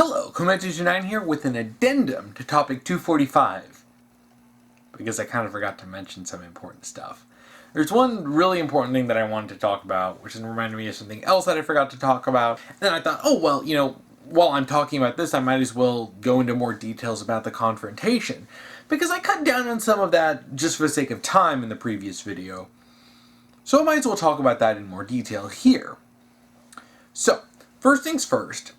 Hello, confrontation 9 here with an addendum to topic 245. Because I kind of forgot to mention some important stuff. There's one really important thing that I wanted to talk about, which reminded me of something else that I forgot to talk about. And then I thought, oh well, while I'm talking about this, I might as well go into more details about the confrontation. Because I cut down on some of that just for the sake of time in the previous video. So I might as well talk about that in more detail here. So, first things first.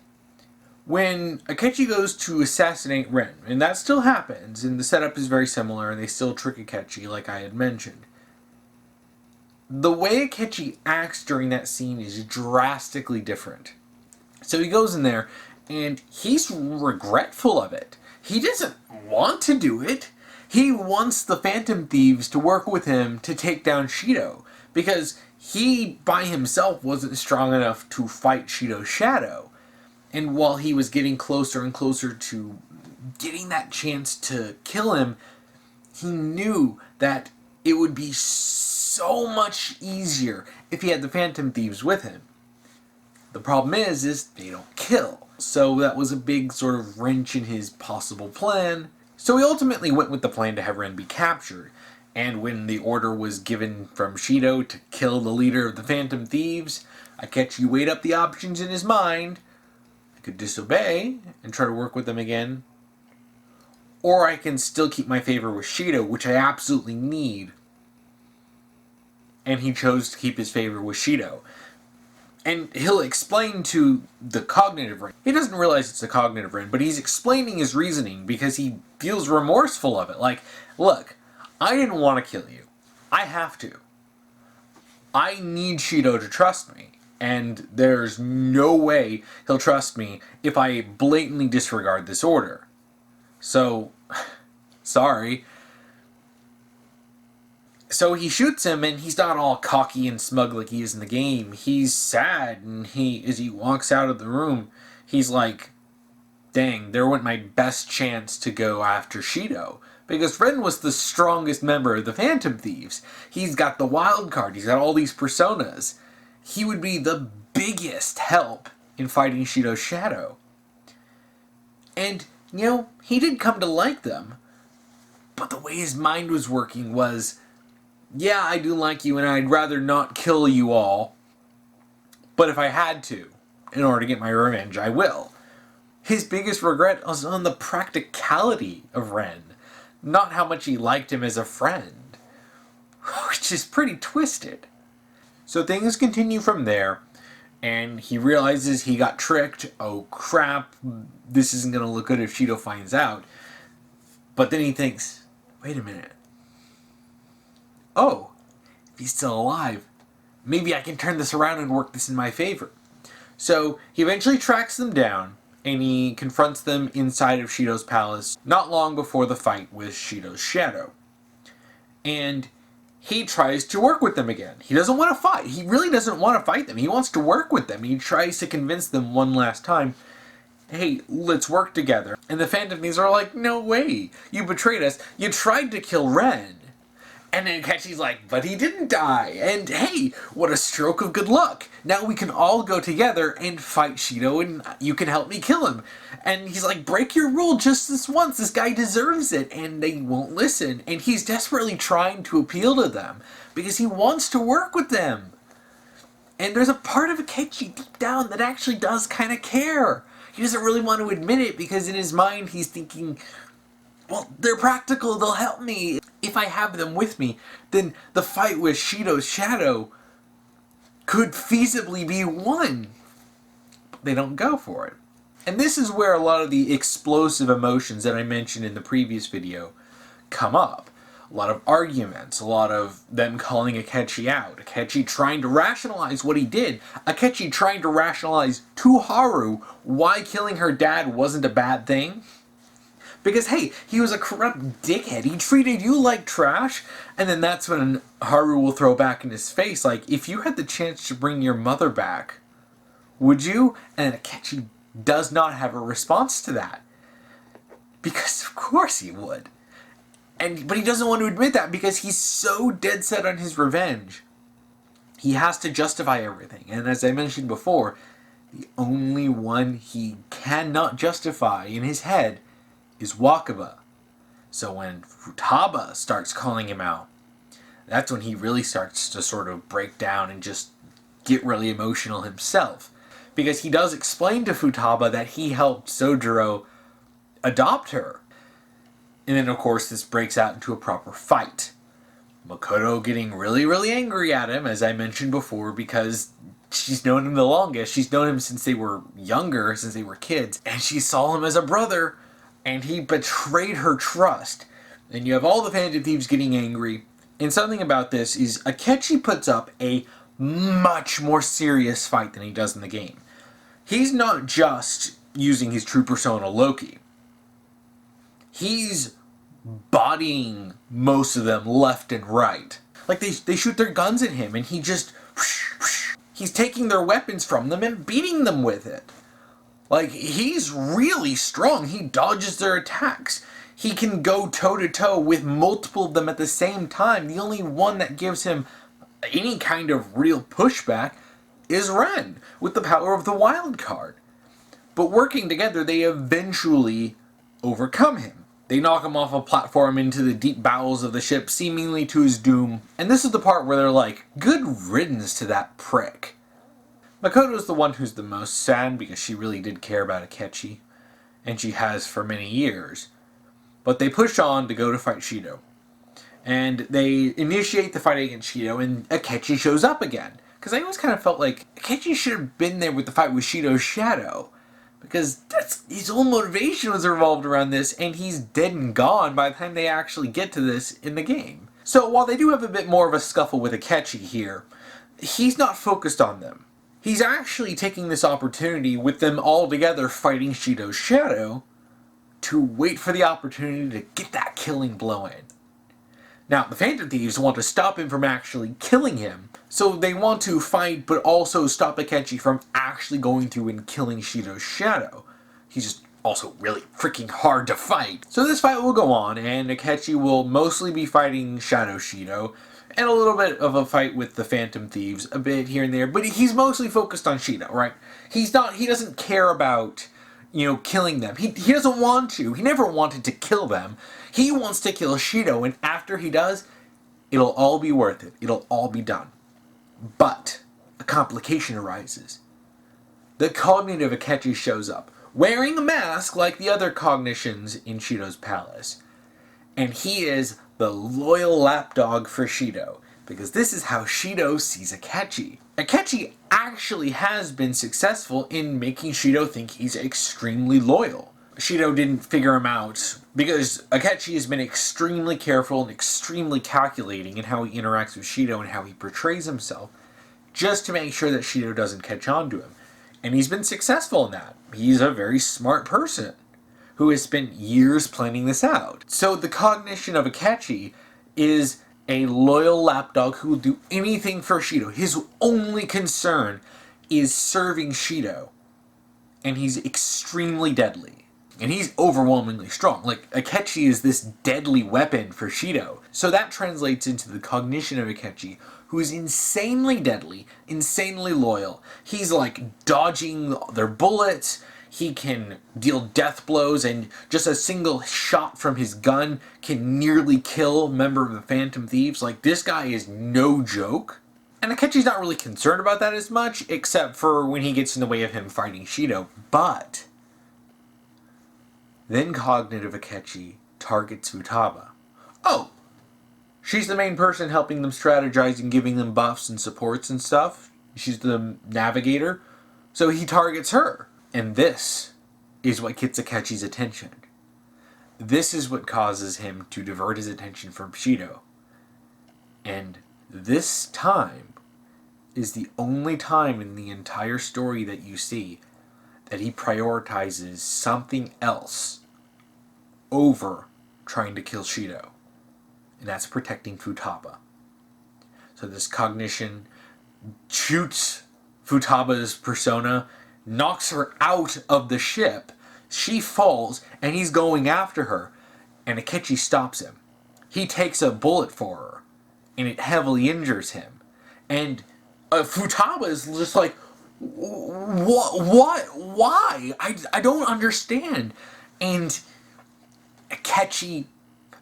When Akechi goes to assassinate Ren, and that still happens, and the setup is very similar, and they still trick Akechi, like I had mentioned. The way Akechi acts during that scene is drastically different. So he goes in there, and he's regretful of it. He doesn't want to do it. He wants the Phantom Thieves to work with him to take down Shido, because he, by himself, wasn't strong enough to fight Shido's shadow. And while he was getting closer and closer to getting that chance to kill him, he knew that it would be so much easier if he had the Phantom Thieves with him. The problem is they don't kill. So that was a big sort of wrench in his possible plan. So he ultimately went with the plan to have Ren be captured. And when the order was given from Shido to kill the leader of the Phantom Thieves, Akechi weighed up the options in his mind. I could disobey and try to work with them again, or I can still keep my favor with Shido, which I absolutely need. And he chose to keep his favor with Shido. And he'll explain to the cognitive Ren. He doesn't realize it's the cognitive Ren, but he's explaining his reasoning because he feels remorseful of it. Like, look, I didn't want to kill you. I have to. I need Shido to trust me. And there's no way he'll trust me if I blatantly disregard this order. So, sorry. So he shoots him, and he's not all cocky and smug like he is in the game. He's sad, and as he walks out of the room, he's like, dang, there went my best chance to go after Shido. Because Ren was the strongest member of the Phantom Thieves. He's got the wild card, he's got all these personas. He would be the biggest help in fighting Shido's shadow. And, he did come to like them. But the way his mind was working was, yeah, I do like you and I'd rather not kill you all. But if I had to, in order to get my revenge, I will. His biggest regret was on the practicality of Ren, not how much he liked him as a friend. Which is pretty twisted. So things continue from there, and he realizes he got tricked. Oh crap, this isn't going to look good if Shido finds out. But then he thinks, wait a minute. Oh, if he's still alive, maybe I can turn this around and work this in my favor. So he eventually tracks them down, and he confronts them inside of Shido's palace not long before the fight with Shido's shadow. And he tries to work with them again. He doesn't want to fight. He really doesn't want to fight them. He wants to work with them. He tries to convince them one last time, hey, let's work together. And the Phantom Thieves are like, no way. You betrayed us. You tried to kill Ren. And then Akechi's like, but he didn't die. And hey, what a stroke of good luck. Now we can all go together and fight Shido and you can help me kill him. And he's like, break your rule just this once. This guy deserves it. And they won't listen. And he's desperately trying to appeal to them because he wants to work with them. And there's a part of Akechi deep down that actually does kind of care. He doesn't really want to admit it because in his mind he's thinking, well, they're practical, they'll help me. If I have them with me, then the fight with Shido's shadow could feasibly be won. But they don't go for it. And this is where a lot of the explosive emotions that I mentioned in the previous video come up. A lot of arguments, a lot of them calling Akechi out, Akechi trying to rationalize what he did, Akechi trying to rationalize to Haru why killing her dad wasn't a bad thing. Because, hey, he was a corrupt dickhead. He treated you like trash. And then that's when Haru will throw back in his face, like, if you had the chance to bring your mother back, would you? And Akechi does not have a response to that. Because, of course, he would. But he doesn't want to admit that because he's so dead set on his revenge. He has to justify everything. And as I mentioned before, The only one he cannot justify in his head is Wakaba. So when Futaba starts calling him out, that's when he really starts to sort of break down and just get really emotional himself. Because he does explain to Futaba that he helped Sojiro adopt her. And then, of course, this breaks out into a proper fight. Makoto getting really, really angry at him, as I mentioned before, because she's known him the longest. She's known him since they were younger, since they were kids, and she saw him as a brother, and he betrayed her trust. And you have all the Phantom Thieves getting angry. And something about this is Akechi puts up a much more serious fight than he does in the game. He's not just using his true persona Loki. He's bodying most of them left and right. Like they shoot their guns at him and he just... He's taking their weapons from them and beating them with it. Like, he's really strong. He dodges their attacks. He can go toe-to-toe with multiple of them at the same time. The only one that gives him any kind of real pushback is Ren, with the power of the wild card. But working together, they eventually overcome him. They knock him off a platform into the deep bowels of the ship, seemingly to his doom. And this is the part where they're like, good riddance to that prick. Makoto's the one who's the most sad because she really did care about Akechi, and she has for many years. But they push on to go to fight Shido. And they initiate the fight against Shido, and Akechi shows up again. Because I always kind of felt like Akechi should have been there with the fight with Shido's shadow. Because that's his whole motivation was revolved around this, and he's dead and gone by the time they actually get to this in the game. So while they do have a bit more of a scuffle with Akechi here, he's not focused on them. He's actually taking this opportunity with them all together fighting Shido's shadow to wait for the opportunity to get that killing blow in. Now, the Phantom Thieves want to stop him from actually killing him, so they want to fight but also stop Akechi from actually going through and killing Shido's shadow. He's just also really freaking hard to fight. So this fight will go on, and Akechi will mostly be fighting Shadow Shido, and a little bit of a fight with the Phantom Thieves, a bit here and there, but he's mostly focused on Shido, right? He doesn't care about, killing them. He doesn't want to. He never wanted to kill them. He wants to kill Shido, and after he does, it'll all be worth it. It'll all be done. But a complication arises. The cognitive Akechi shows up, wearing a mask like the other cognitions in Shido's palace. And he is the loyal lapdog for Shido, because this is how Shido sees Akechi. Akechi actually has been successful in making Shido think he's extremely loyal. Shido didn't figure him out because Akechi has been extremely careful and extremely calculating in how he interacts with Shido and how he portrays himself, just to make sure that Shido doesn't catch on to him. And he's been successful in that. He's a very smart person who has spent years planning this out. So the cognition of Akechi is a loyal lapdog who will do anything for Shido. His only concern is serving Shido. And he's extremely deadly. And he's overwhelmingly strong. Like, Akechi is this deadly weapon for Shido. So that translates into the cognition of Akechi, who is insanely deadly, insanely loyal. He's like dodging their bullets. He can deal death blows, and just a single shot from his gun can nearly kill a member of the Phantom Thieves. Like, this guy is no joke. And Akechi's not really concerned about that as much, except for when he gets in the way of him fighting Shido. But then cognitive Akechi targets Futaba. Oh! She's the main person helping them strategize and giving them buffs and supports and stuff. She's the navigator. So he targets her. And this is what gets Akechi's attention. This is what causes him to divert his attention from Shido. And this time is the only time in the entire story that you see that he prioritizes something else over trying to kill Shido. And that's protecting Futaba. So this cognition shoots Futaba's persona, knocks her out of the ship. She falls, and he's going after her. And Akechi stops him. He takes a bullet for her, and it heavily injures him. And Futaba is just like, What? Why? I don't understand. And Akechi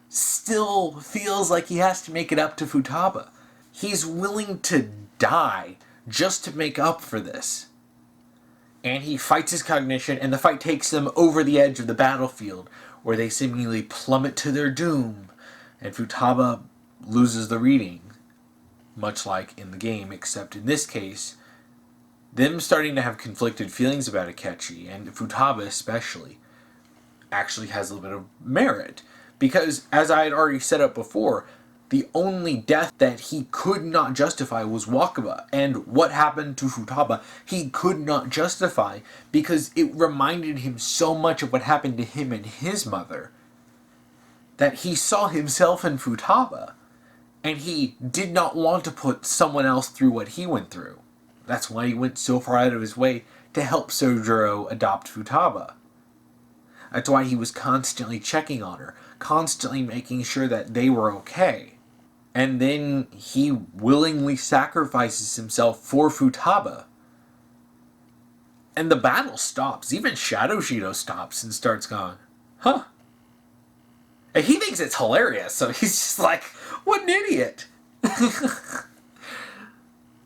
still feels like he has to make it up to Futaba. He's willing to die just to make up for this. And he fights his cognition, and the fight takes them over the edge of the battlefield, where they seemingly plummet to their doom, and Futaba loses the reading, much like in the game, except in this case, them starting to have conflicted feelings about Akechi, and Futaba especially, actually has a little bit of merit. Because, as I had already set up before, the only death that he could not justify was Wakaba. And what happened to Futaba, he could not justify because it reminded him so much of what happened to him and his mother that he saw himself in Futaba. And he did not want to put someone else through what he went through. That's why he went so far out of his way to help Sojiro adopt Futaba. That's why he was constantly checking on her, constantly making sure that they were okay. And then he willingly sacrifices himself for Futaba. And the battle stops. Even Shadow Shido stops and starts going, huh? And he thinks it's hilarious, so he's just like, what an idiot.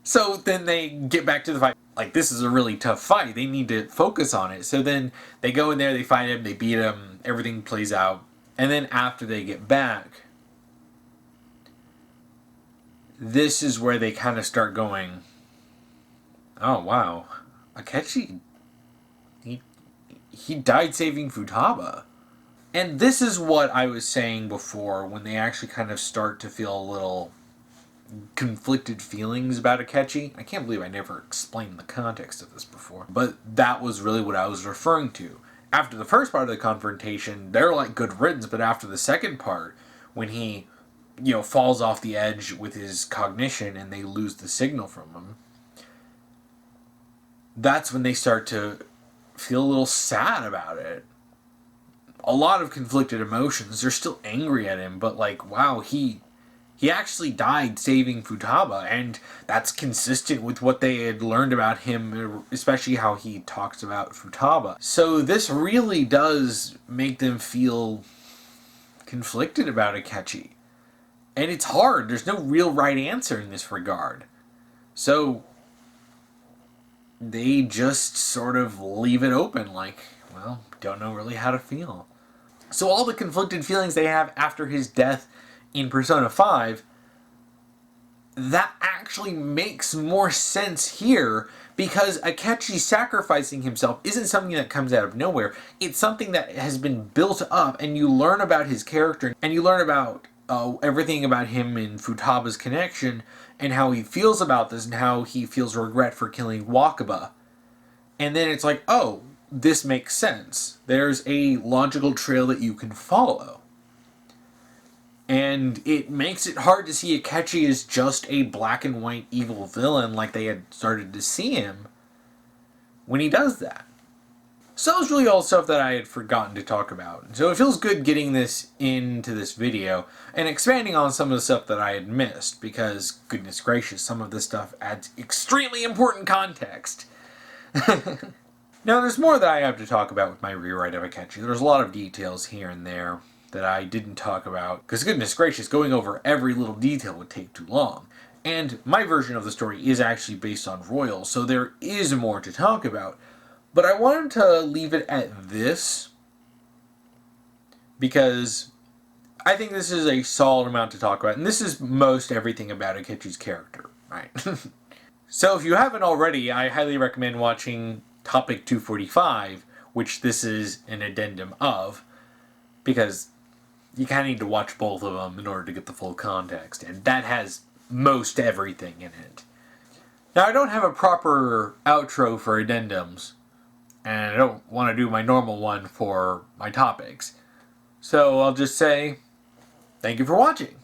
So then they get back to the fight. Like, this is a really tough fight. They need to focus on it. So then they go in there, they fight him, they beat him, everything plays out. And then after they get back, this is where they kind of start going, oh wow, Akechi, he died saving Futaba. And this is what I was saying before, when they actually kind of start to feel a little conflicted feelings about Akechi. I can't believe I never explained the context of this before, but that was really what I was referring to. After the first part of the confrontation, they're like good riddance, but after the second part, when he, falls off the edge with his cognition and they lose the signal from him, that's when they start to feel a little sad about it. A lot of conflicted emotions. They're still angry at him, but like, wow, he actually died saving Futaba, and that's consistent with what they had learned about him, especially how he talks about Futaba. So this really does make them feel conflicted about Akechi. And it's hard. There's no real right answer in this regard. So they just sort of leave it open, like, well, don't know really how to feel. So all the conflicted feelings they have after his death in Persona 5, that actually makes more sense here, because Akechi sacrificing himself isn't something that comes out of nowhere. It's something that has been built up, and you learn about his character, and you learn about everything about him and Futaba's connection, and how he feels about this, and how he feels regret for killing Wakaba. And then it's like, oh, this makes sense. There's a logical trail that you can follow. And it makes it hard to see Akechi as just a black and white evil villain like they had started to see him when he does that. So that was really all stuff that I had forgotten to talk about. So it feels good getting this into this video and expanding on some of the stuff that I had missed, because, goodness gracious, some of this stuff adds extremely important context. Now, there's more that I have to talk about with my rewrite of Akechi. There's a lot of details here and there that I didn't talk about, because goodness gracious, going over every little detail would take too long. And my version of the story is actually based on Royal, so there is more to talk about. But I wanted to leave it at this, because I think this is a solid amount to talk about, and this is most everything about Akechi's character, right? So if you haven't already, I highly recommend watching Topic 245, which this is an addendum of, because you kind of need to watch both of them in order to get the full context, and that has most everything in it. Now, I don't have a proper outro for addendums, and I don't want to do my normal one for my topics, so I'll just say, thank you for watching.